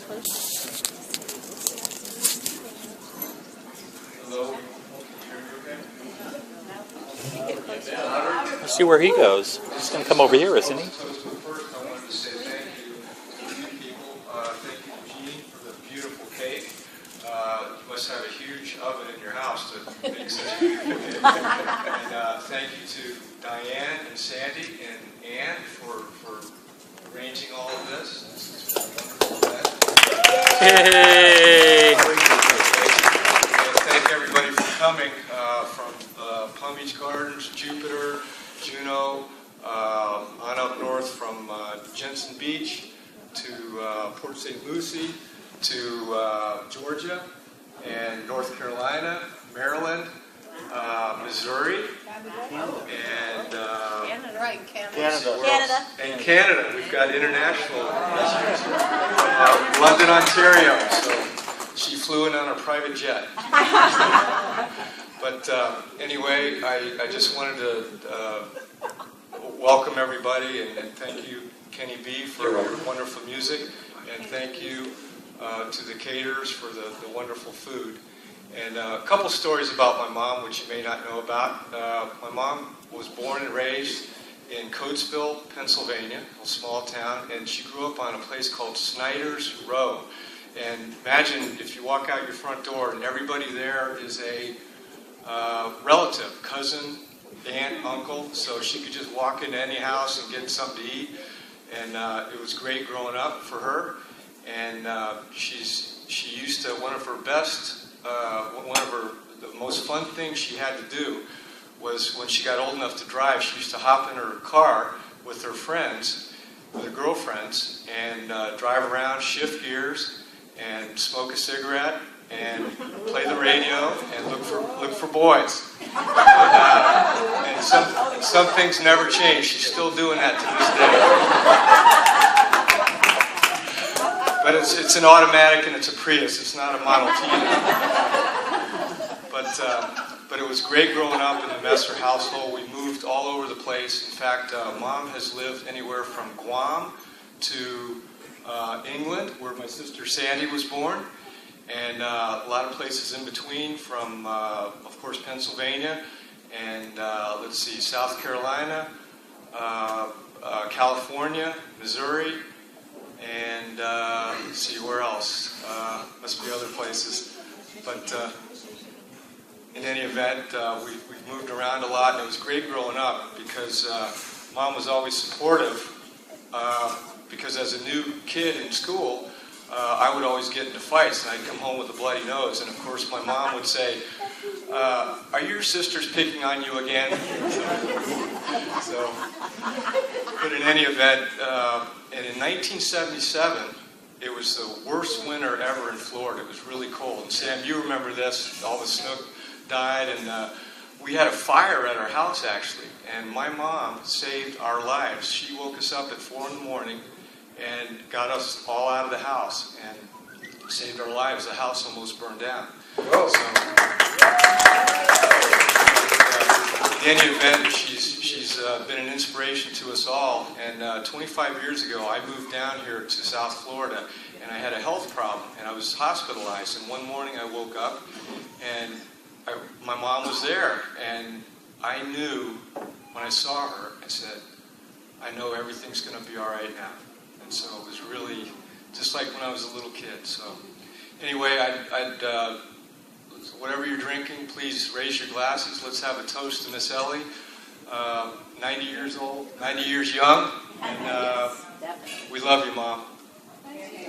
Hello. Let's see where he goes. He's going to come over here, isn't he? First, I wanted to say thank you to you people. Thank you, Eugene, for the beautiful cake. You must have a huge oven in your house to make such a beautiful cake. And thank you to Diane and Sandy and Ann for arranging all of this. This has been wonderful. Hey! And thank everybody for coming from Palm Beach Gardens, Jupiter, Juneau, on up north from Jensen Beach to Port St. Lucie to Georgia and North Carolina, Maryland, Missouri, and Canada. And Canada. We've got international listeners. London, Ontario. So she flew in on a private jet. But anyway, I just wanted to welcome everybody and thank you, Kenny B, for your wonderful music, and thank you to the caterers for the wonderful food. And a couple stories about my mom, which you may not know about. My mom was born and raised in Coatesville, Pennsylvania, a small town, and she grew up on a place called Snyder's Row. And imagine if you walk out your front door and everybody there is a relative, cousin, aunt, uncle, so she could just walk into any house and get something to eat. And it was great growing up for her. And she used to, one of the most fun things she had to do was when she got old enough to drive, she used to hop in her car with her friends, with her girlfriends, and drive around, shift gears, and smoke a cigarette, and play the radio, and look for boys. And some things never change. She's still doing that to this day. But it's an automatic and it's a Prius. It's not a Model T. But it was great growing up in the Messer household. We moved all over the place. In fact, Mom has lived anywhere from Guam to England, where my sister Sandy was born, and a lot of places in between, from, of course, Pennsylvania, and let's see, South Carolina, California, Missouri, and let's see, where else? Must be other places. But in any event, we've moved around a lot, and it was great growing up because Mom was always supportive. Because as a new kid in school, I would always get into fights, and I'd come home with a bloody nose. And of course, my mom would say, "Are your sisters picking on you again?" But in any event, and in 1977, it was the worst winter ever in Florida. It was really cold. And Sam, you remember this? All the snow died, and we had a fire at our house, actually. And my mom saved our lives. She woke us up at 4 in the morning and got us all out of the house and saved our lives. The house almost burned down. So, in any event, she's been an inspiration to us all. And 25 years ago, I moved down here to South Florida, and I had a health problem, and I was hospitalized. And one morning, I woke up, and my mom was there, and I knew when I saw her, I said, I know everything's going to be all right now. And so it was really just like when I was a little kid. So anyway, whatever you're drinking, please raise your glasses. Let's have a toast to Miss Ellie. 90 years old, 90 years young, and we love you, Mom.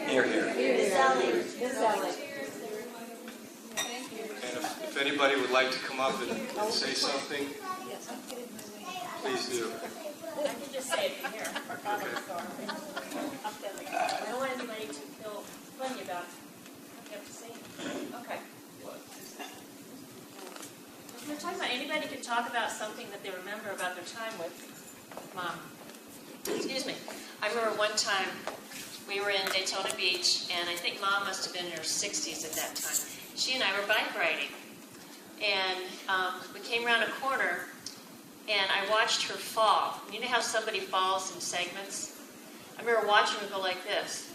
Here, here. Miss Ellie. And if anybody would like to come up and say something, please do. I can just say it from here. I don't want anybody to feel funny about what you have to say. Okay. We're talking about anybody can talk about something that they remember about their time with Mom. Excuse me. I remember one time we were in Daytona Beach, and I think Mom must have been in her 60s at that time. She and I were bike riding, and we came around a corner, and I watched her fall. You know how somebody falls in segments? I remember watching her go like this.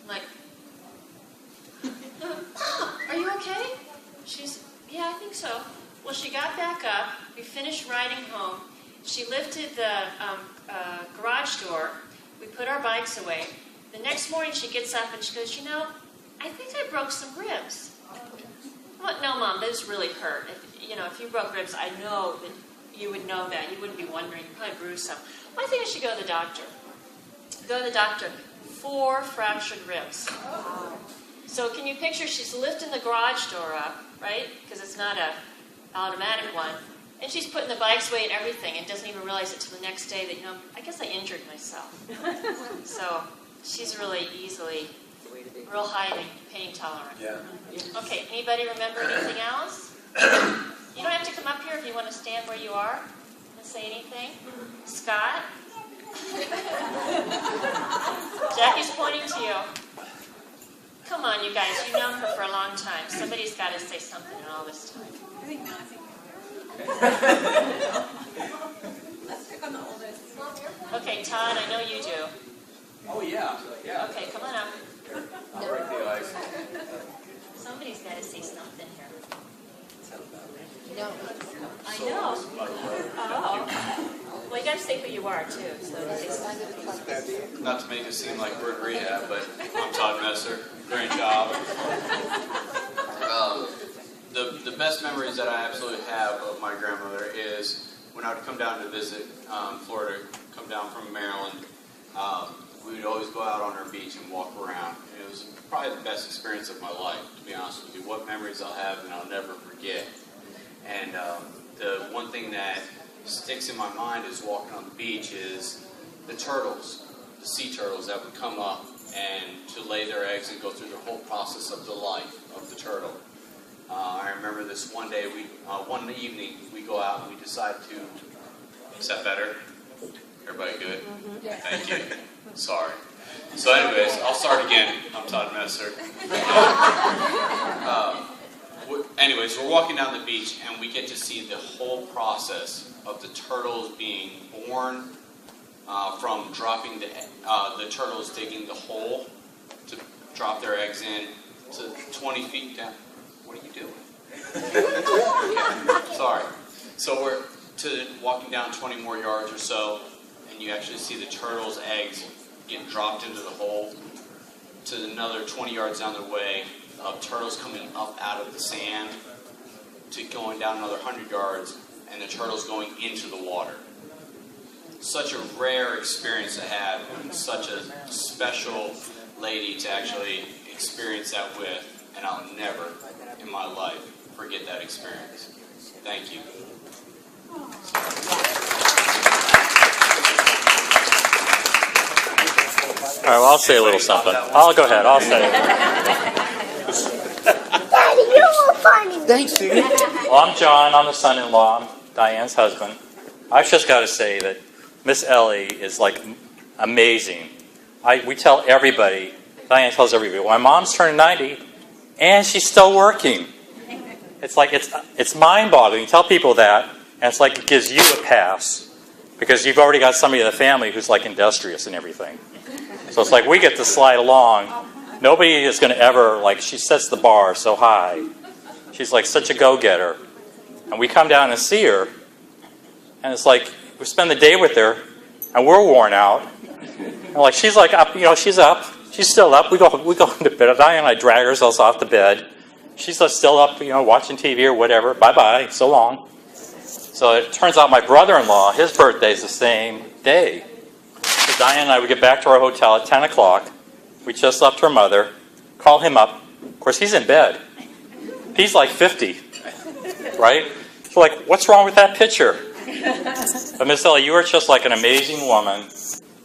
I'm like, Mom, are you okay? She's, yeah, I think so. Well, she got back up. We finished riding home. She lifted the garage door. We put our bikes away. The next morning she gets up and she goes, you know, I think I broke some ribs. Well, no, Mom, those really hurt. If you broke ribs, I know that you would know that. You wouldn't be wondering. You probably bruised some. Well, I think I should go to the doctor. Go to the doctor. 4 fractured ribs. So can you picture she's lifting the garage door up, right? Because it's not an automatic one. And she's putting the bikes away and everything and doesn't even realize it till the next day that, I guess I injured myself. So she's really easily real high pain tolerant. Yeah. Okay, anybody remember anything else? You don't have to come up here if you want to stand where you are and say anything. Scott? Jackie's pointing to you. Come on, you guys. You've known her for a long time. Somebody's got to say something in all this time. Let's pick on the oldest. Okay, Todd, I know you do. Oh, yeah. Okay, come on up. I'll break the ice. Somebody's got to say something here. No. I know. Oh. Well, you got to say who you are, too. So Not to make it seem like we're in rehab, but I'm Todd Messer. Great job. The best memories that I absolutely have of my grandmother is when I would come down to visit Florida, come down from Maryland. We would always go out on our beach and walk around. And it was probably the best experience of my life, to be honest with you. What memories I'll have and I'll never forget. And the one thing that sticks in my mind is walking on the beach is the turtles, the sea turtles that would come up and to lay their eggs and go through the whole process of the life of the turtle. I remember this one day, one evening, we go out and we decide to, is that better? Everybody good? Thank you. Sorry. So anyways, I'll start again. I'm Todd Messer. Anyways, we're walking down the beach and we get to see the whole process of the turtles being born, from dropping the turtles digging the hole to drop their eggs in to 20 feet down. What are you doing? Okay, sorry. So we're walking down 20 more yards or so, and you actually see the turtles' eggs get dropped into the hole. To another 20 yards down the way, turtles coming up out of the sand, to going down another 100 yards, and the turtles going into the water. Such a rare experience to have, and such a special lady to actually experience that with, and I'll never in my life forget that experience. Thank you. All right, well, I'll say a little something. I'll go ahead. I'll say it. Daddy, you were funny. Thanks, dude. Well, I'm John. I'm the son-in-law. I'm Diane's husband. I've just got to say that Miss Ellie is like amazing. We tell everybody, Diane tells everybody, well, my mom's turning 90 and she's still working. It's like, it's mind-boggling. You tell people that, and it's like it gives you a pass because you've already got somebody in the family who's like industrious and everything. So it's like we get to slide along. Nobody is going to ever, like, she sets the bar so high. She's like such a go-getter. And we come down and see her, and it's like we spend the day with her, and we're worn out. And like she's like up, she's up. She's still up. We go into bed. Diane and I drag ourselves off the bed. She's still up, watching TV or whatever. Bye-bye. So long. So it turns out my brother-in-law, his birthday's the same day. So Diane and I would get back to our hotel at 10 o'clock. We just left her mother. Call him up. Of course, he's in bed. He's like 50, right? So like, what's wrong with that picture? But Miss Ellie, you are just like an amazing woman.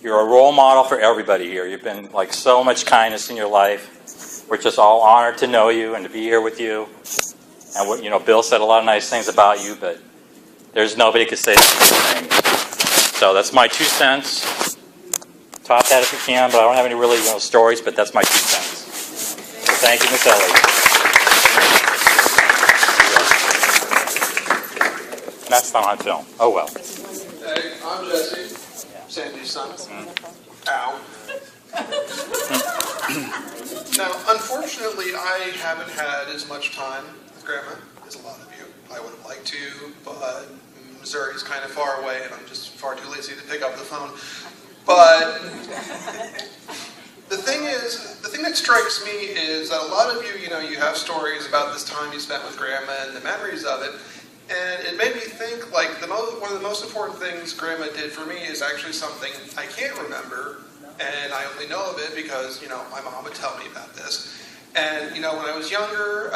You're a role model for everybody here. You've been like so much kindness in your life. We're just all honored to know you and to be here with you. And Bill said a lot of nice things about you, but there's nobody could say anything. So that's my 2 cents. Top that if you can, but I don't have any really stories, but that's my 2 cents. So thank you, Miss Ellie. That's not on film. Oh well. Hey, I'm Jesse. Sandy's son. Ow. Now, unfortunately, I haven't had as much time with Grandma as a lot of you. I would have liked to, but Missouri's kind of far away, and I'm just far too lazy to pick up the phone. But the thing that strikes me is that a lot of you, you have stories about this time you spent with Grandma and the memories of it. And it made me think, like, one of the most important things Grandma did for me is actually something I can't remember, and I only know of it because, my mom would tell me about this. And, when I was younger,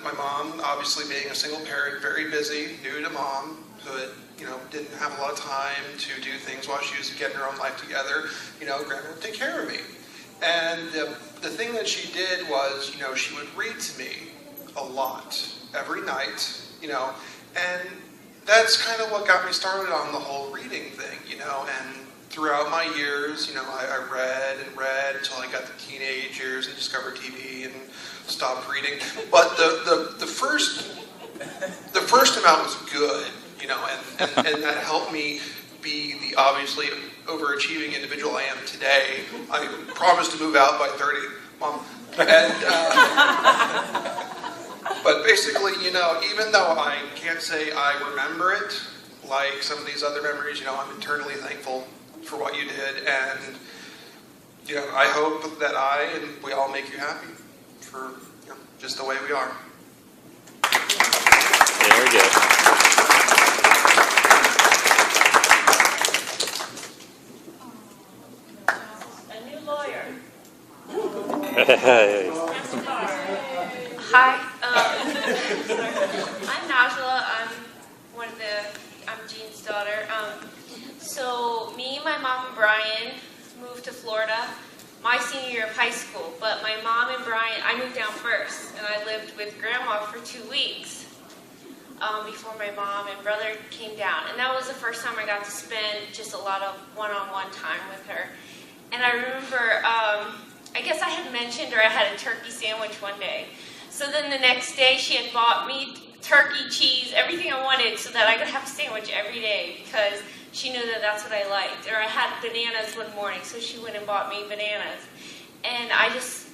my mom, obviously being a single parent, very busy, new to momhood, didn't have a lot of time to do things while she was getting her own life together. Grandma would take care of me. And the thing that she did was, she would read to me a lot, every night, and that's kind of what got me started on the whole reading thing, and throughout my years, I read and read until I got to teenage years and discovered TV and stopped reading. But the first amount was good, and that helped me be the obviously overachieving individual I am today. I promised to move out by 30, Mom. And but basically, even though I can't say I remember it, like some of these other memories, I'm eternally thankful for what you did, and I hope that I and we all make you happy for just the way we are. Very good. A new lawyer. Hey. Hi, I'm Najla. I'm Jean's daughter. So me, my mom, and Brian moved to Florida my senior year of high school. But my mom and Brian, I moved down first, and I lived with Grandma for 2 weeks before my mom and brother came down. And that was the first time I got to spend just a lot of one-on-one time with her. And I remember, I guess I had mentioned or I had a turkey sandwich one day. So then the next day she had bought me turkey, cheese, everything I wanted so that I could have a sandwich every day because she knew that that's what I liked. Or I had bananas one morning, so she went and bought me bananas. And I just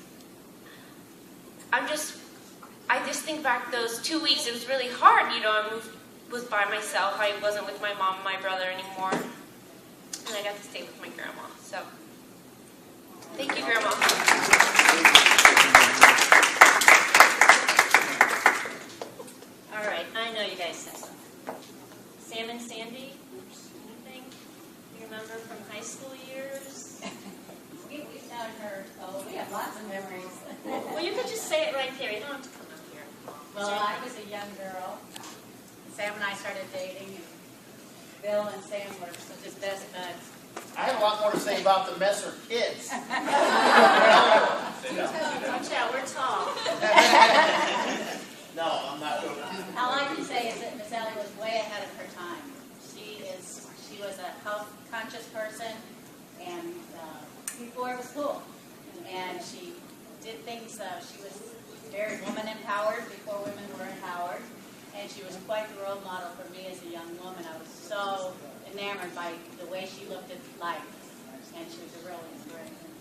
think back those 2 weeks, it was really hard. I was by myself. I wasn't with my mom and my brother anymore. And I got to stay with my grandma. So thank you, Grandma. All right, I know you guys said something. Sam and Sandy, anything you remember from high school years? We've known her, we have lots of memories. Well, you could just say it right there. You don't have to come up here. Well, I was a young girl. Sam and I started dating, and Bill and Sam were just best buds. I have a lot more to say about the Messer kids. Watch out, we're tall. No, I'm not going to. All I can say is that Miss Ellie was way ahead of her time. She was a health-conscious person, and before it was cool. And she did things, she was very woman-empowered before women were empowered. And she was quite the role model for me as a young woman. I was so enamored by the way she looked at life. And she was a real inspiration.